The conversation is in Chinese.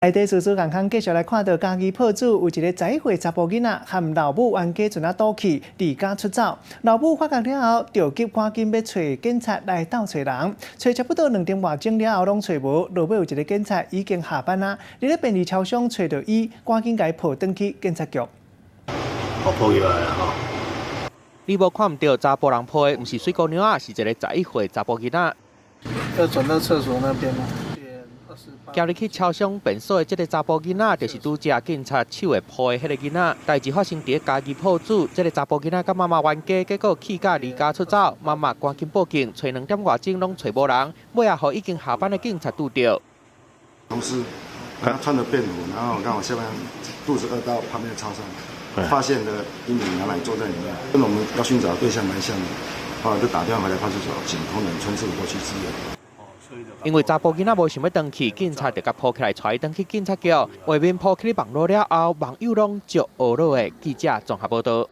内底叔叔健康继续来看到家己破主有一个10岁查甫囡仔和老母冤家船赌气离家出走，老母发觉了后，着急赶紧要找警察来斗找人，找差不多2点外钟了后拢找无，落尾有一个警察已经下班啦，伫咧便利超商找到伊，赶紧甲伊抱转去警察局。我抱起来了吼。你无看唔到查甫人抱的，唔是水姑娘啊，是一个11岁查甫囡仔。要转到厕所那边吗？交入去超商便所的这个查甫囡仔，就是拄只警察手的抱的迄个囡仔。代志发生伫家己铺子，这个查甫囡仔甲妈妈冤家，结果气甲离家出走，妈妈赶紧报警，找2点外钟拢找无人，尾啊，互已经下班的警察拄到。同事他穿着便服，然后刚好下班肚子饿到旁边的超商，发现了一名男人坐在里面，跟我们要寻找的对象蛮像的，后来就打电话回来派出所，请同仁村事过去支援。因为查甫囡仔无想要回去，警察就甲抱起来，带伊回去警察局。外面抱起网络了后，网友拢就学了的记者综合报道。